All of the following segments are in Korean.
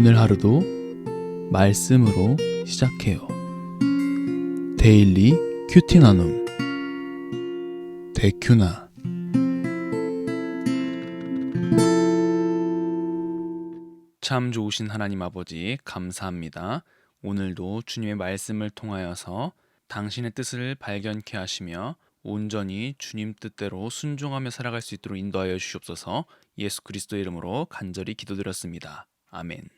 오늘 하루도 말씀으로 시작해요. 데일리 큐티 나눔 데큐나. 참 좋으신 하나님 아버지 감사합니다. 오늘도 주님의 말씀을 통하여서 당신의 뜻을 발견케 하시며 온전히 주님 뜻대로 순종하며 살아갈 수 있도록 인도하여 주시옵소서. 예수 그리스도의 이름으로 간절히 기도드렸습니다. 아멘.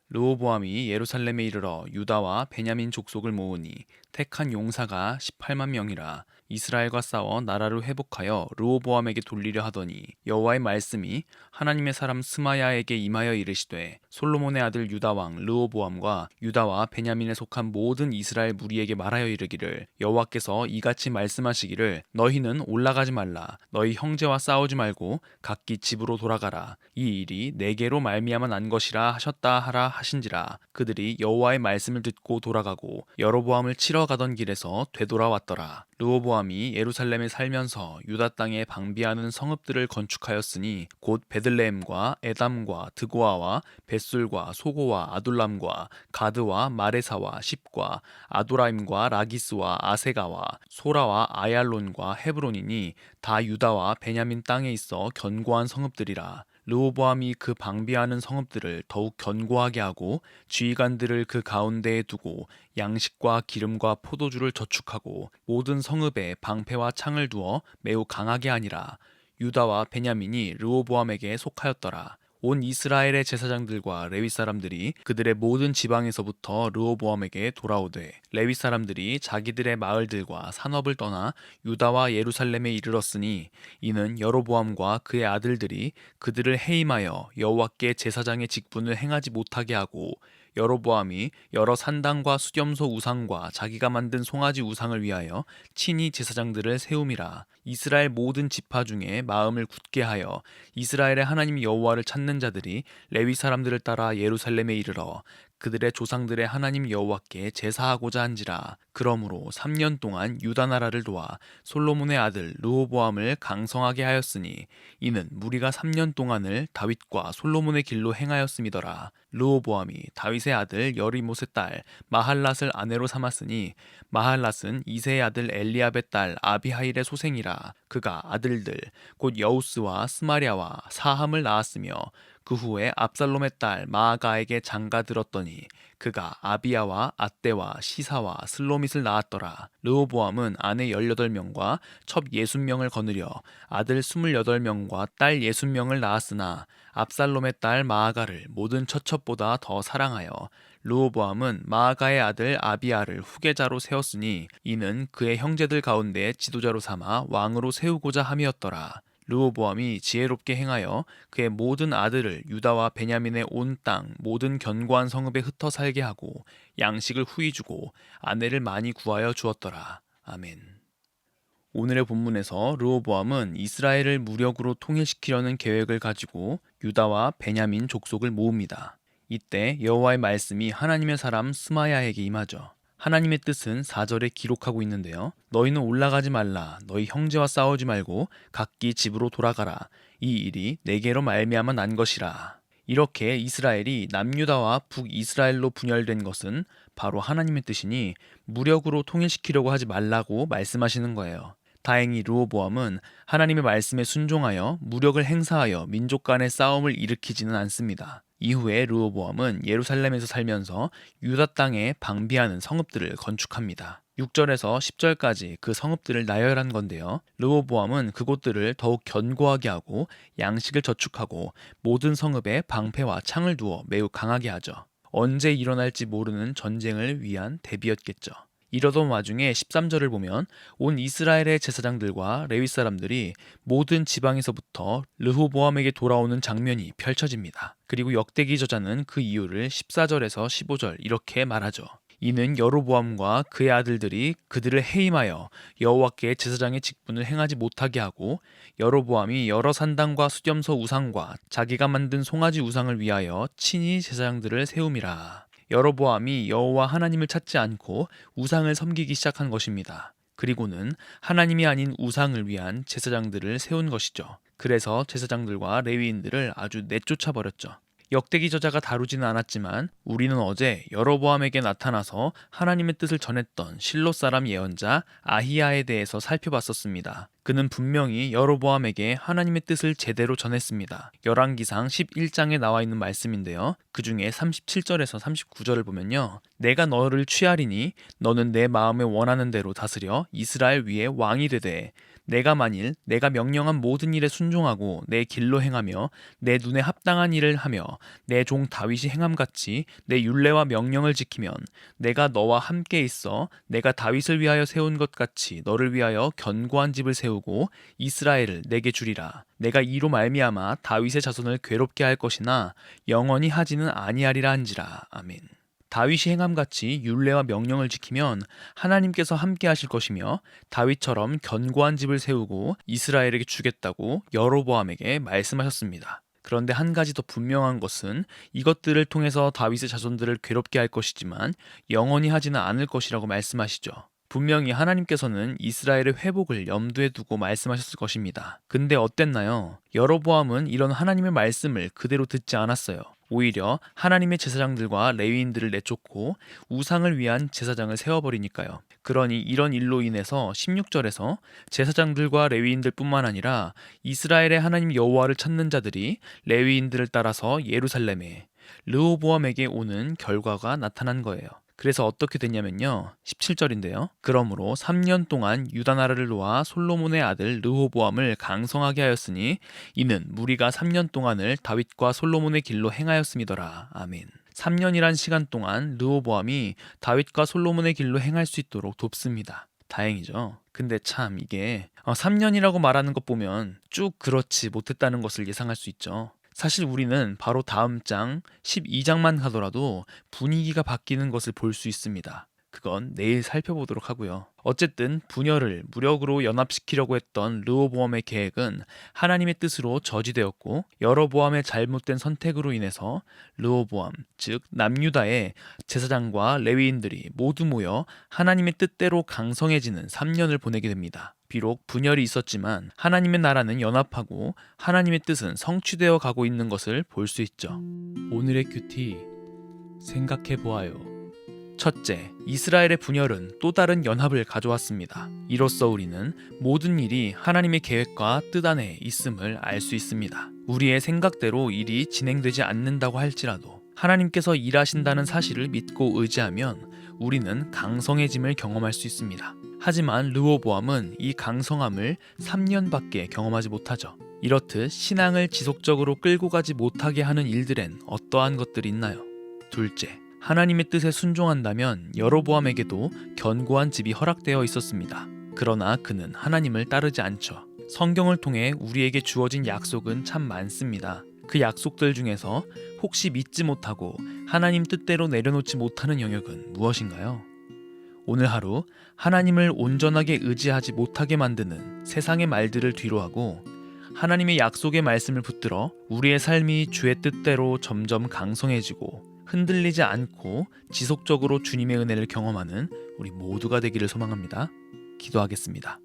르호보암이 예루살렘에 이르러 유다와 베냐민 족속을 모으니 택한 용사가 18만 명이라. 이스라엘과 싸워 나라를 회복하여 르호보암에게 돌리려 하더니 여호와의 말씀이 하나님의 사람 스마야에게 임하여 이르시되, 솔로몬의 아들 유다 왕 르호보암과 유다와 베냐민에 속한 모든 이스라엘 무리에게 말하여 이르기를, 여호와께서 이같이 말씀하시기를, 너희는 올라가지 말라. 너희 형제와 싸우지 말고 각기 집으로 돌아가라. 이 일이 내게로 말미암아 난 것이라 하셨다 하라 하신지라. 그들이 여호와의 말씀을 듣고 돌아가고 여로보암을 치러 가던 길에서 되돌아왔더라. 르호보암이 예루살렘에 살면서 유다 땅에 방비하는 성읍들을 건축하였으니 곧 베들레헴과 에담과 드고아와 벳술과 소고와 아둘람과 가드와 마레사와 십과 아도라임과 라기스와 아세가와 소라와 아얄론과 헤브론이니 다 유다와 베냐민 땅에 있어 견고한 성읍들이라. 르호보암이 그 방비하는 성읍들을 더욱 견고하게 하고 지휘관들을 그 가운데에 두고 양식과 기름과 포도주를 저축하고 모든 성읍에 방패와 창을 두어 매우 강하게 하니라. 유다와 베냐민이 르호보암에게 속하였더라. 온 이스라엘의 제사장들과 레위 사람들이 그들의 모든 지방에서부터 르호보암에게 돌아오되, 레위 사람들이 자기들의 마을들과 산업을 떠나 유다와 예루살렘에 이르렀으니 이는 여로보암과 그의 아들들이 그들을 해임하여 여호와께 제사장의 직분을 행하지 못하게 하고, 여로보암이 여러 산당과 수렴소 우상과 자기가 만든 송아지 우상을 위하여 친히 제사장들을 세움이라. 이스라엘 모든 지파 중에 마음을 굳게 하여 이스라엘의 하나님 여호와를 찾는 자들이 레위 사람들을 따라 예루살렘에 이르러 그들의 조상들의 하나님 여호와께 제사하고자 한지라. 그러므로 3년 동안 유다 나라를 도와 솔로몬의 아들 르호보암을 강성하게 하였으니 이는 무리가 3년 동안을 다윗과 솔로몬의 길로 행하였음이더라. 르호보암이 다윗의 아들 여리못의 딸 마할랏을 아내로 삼았으니 마할랏은 이새의 아들 엘리압의 딸 아비하일의 소생이라. 그가 아들들 곧 여우스와 스마랴와 사함을 낳았으며 그 후에 압살롬의 딸 마아가에게 장가들었더니 그가 아비야와 앗대와 시사와 슬로밋을 낳았더라. 르호보암은 아내 18명과 첩 60명을 거느려 아들 28명과 딸 60명을 낳았으나 압살롬의 딸 마아가를 모든 처첩보다 더 사랑하여 르호보암은 마아가의 아들 아비야를 후계자로 세웠으니 이는 그의 형제들 가운데 지도자로 삼아 왕으로 세우고자 함이었더라. 르호보암이 지혜롭게 행하여 그의 모든 아들을 유다와 베냐민의 온 땅 모든 견고한 성읍에 흩어 살게 하고 양식을 후히 주고 아내를 많이 구하여 주었더라. 아멘. 오늘의 본문에서 르호보암은 이스라엘을 무력으로 통일시키려는 계획을 가지고 유다와 베냐민 족속을 모읍니다. 이때 여호와의 말씀이 하나님의 사람 스마야에게 임하죠. 하나님의 뜻은 4절에 기록하고 있는데요. 너희는 올라가지 말라. 너희 형제와 싸우지 말고 각기 집으로 돌아가라. 이 일이 내게로 말미암아 난 것이라. 이렇게 이스라엘이 남유다와 북이스라엘로 분열된 것은 바로 하나님의 뜻이니 무력으로 통일시키려고 하지 말라고 말씀하시는 거예요. 다행히 르호보암은 하나님의 말씀에 순종하여 무력을 행사하여 민족 간의 싸움을 일으키지는 않습니다. 이후에 르호보암은 예루살렘에서 살면서 유다 땅에 방비하는 성읍들을 건축합니다. 6절에서 10절까지 그 성읍들을 나열한 건데요. 르호보암은 그곳들을 더욱 견고하게 하고 양식을 저축하고 모든 성읍에 방패와 창을 두어 매우 강하게 하죠. 언제 일어날지 모르는 전쟁을 위한 대비였겠죠. 이러던 와중에 13절을 보면 온 이스라엘의 제사장들과 레위 사람들이 모든 지방에서부터 르호보암에게 돌아오는 장면이 펼쳐집니다. 그리고 역대기 저자는 그 이유를 14절에서 15절 이렇게 말하죠. 이는 여로보암과 그의 아들들이 그들을 해임하여 여호와께 제사장의 직분을 행하지 못하게 하고 여로보암이 여러 산당과 수렴소 우상과 자기가 만든 송아지 우상을 위하여 친히 제사장들을 세움이라. 여로보암이 여호와 하나님을 찾지 않고 우상을 섬기기 시작한 것입니다. 그리고는 하나님이 아닌 우상을 위한 제사장들을 세운 것이죠. 그래서 제사장들과 레위인들을 아주 내쫓아 버렸죠. 역대기 저자가 다루지는 않았지만 우리는 어제 여로보암에게 나타나서 하나님의 뜻을 전했던 실로 사람 예언자 아히야에 대해서 살펴봤었습니다. 그는 분명히 여로보암에게 하나님의 뜻을 제대로 전했습니다. 열왕기상 11장에 나와 있는 말씀인데요. 그 중에 37절에서 39절을 보면요. 내가 너를 취하리니 너는 내 마음에 원하는 대로 다스려 이스라엘 위에 왕이 되되 내가 만일 내가 명령한 모든 일에 순종하고 내 길로 행하며 내 눈에 합당한 일을 하며 내 종 다윗이 행함같이 내 율례와 명령을 지키면 내가 너와 함께 있어 내가 다윗을 위하여 세운 것 같이 너를 위하여 견고한 집을 세우고 이스라엘을 내게 주리라. 내가 이로 말미암아 다윗의 자손을 괴롭게 할 것이나 영원히 하지는 아니하리라 한지라. 아멘. 다윗이 행함같이 율례와 명령을 지키면 하나님께서 함께 하실 것이며 다윗처럼 견고한 집을 세우고 이스라엘에게 주겠다고 여로보암에게 말씀하셨습니다. 그런데 한 가지 더 분명한 것은 이것들을 통해서 다윗의 자손들을 괴롭게 할 것이지만 영원히 하지는 않을 것이라고 말씀하시죠. 분명히 하나님께서는 이스라엘의 회복을 염두에 두고 말씀하셨을 것입니다. 근데 어땠나요? 여로보암은 이런 하나님의 말씀을 그대로 듣지 않았어요. 오히려 하나님의 제사장들과 레위인들을 내쫓고 우상을 위한 제사장을 세워버리니까요. 그러니 이런 일로 인해서 16절에서 제사장들과 레위인들 뿐만 아니라 이스라엘의 하나님 여호와를 찾는 자들이 레위인들을 따라서 예루살렘에 르호보암에게 오는 결과가 나타난 거예요. 그래서 어떻게 됐냐면요. 17절인데요. 그러므로 3년 동안 유다 나라를 놓아 솔로몬의 아들 르호보암을 강성하게 하였으니 이는 무리가 3년 동안을 다윗과 솔로몬의 길로 행하였음이더라. 아멘. 3년이란 시간 동안 르호보암이 다윗과 솔로몬의 길로 행할 수 있도록 돕습니다. 다행이죠. 근데 참 이게 3년이라고 말하는 것 보면 쭉 그렇지 못했다는 것을 예상할 수 있죠. 사실 우리는 바로 다음 장 12장만 가더라도 분위기가 바뀌는 것을 볼 수 있습니다. 그건 내일 살펴보도록 하고요. 어쨌든 분열을 무력으로 연합시키려고 했던 르호보암의 계획은 하나님의 뜻으로 저지되었고 여로보암의 잘못된 선택으로 인해서 르호보암, 즉 남유다의 제사장과 레위인들이 모두 모여 하나님의 뜻대로 강성해지는 3년을 보내게 됩니다. 비록 분열이 있었지만 하나님의 나라는 연합하고 하나님의 뜻은 성취되어 가고 있는 것을 볼 수 있죠. 오늘의 큐티 생각해 보아요. 첫째, 이스라엘의 분열은 또 다른 연합을 가져왔습니다. 이로써 우리는 모든 일이 하나님의 계획과 뜻 안에 있음을 알 수 있습니다. 우리의 생각대로 일이 진행되지 않는다고 할지라도 하나님께서 일하신다는 사실을 믿고 의지하면 우리는 강성해짐을 경험할 수 있습니다. 하지만 르호보암은 이 강성함을 3년밖에 경험하지 못하죠. 이렇듯 신앙을 지속적으로 끌고 가지 못하게 하는 일들엔 어떠한 것들이 있나요? 둘째, 하나님의 뜻에 순종한다면 여로보암에게도 견고한 집이 허락되어 있었습니다. 그러나 그는 하나님을 따르지 않죠. 성경을 통해 우리에게 주어진 약속은 참 많습니다. 그 약속들 중에서 혹시 믿지 못하고 하나님 뜻대로 내려놓지 못하는 영역은 무엇인가요? 오늘 하루 하나님을 온전하게 의지하지 못하게 만드는 세상의 말들을 뒤로하고 하나님의 약속의 말씀을 붙들어 우리의 삶이 주의 뜻대로 점점 강성해지고 흔들리지 않고 지속적으로 주님의 은혜를 경험하는 우리 모두가 되기를 소망합니다. 기도하겠습니다.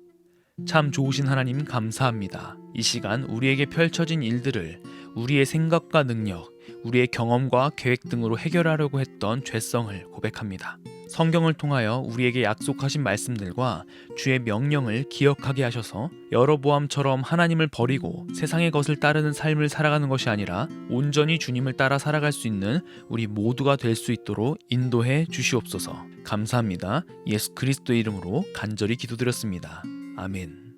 참 좋으신 하나님 감사합니다. 이 시간 우리에게 펼쳐진 일들을 우리의 생각과 능력, 우리의 경험과 계획 등으로 해결하려고 했던 죄성을 고백합니다. 성경을 통하여 우리에게 약속하신 말씀들과 주의 명령을 기억하게 하셔서 여로보암처럼 하나님을 버리고 세상의 것을 따르는 삶을 살아가는 것이 아니라 온전히 주님을 따라 살아갈 수 있는 우리 모두가 될 수 있도록 인도해 주시옵소서. 감사합니다. 예수 그리스도의 이름으로 간절히 기도드렸습니다. 아멘.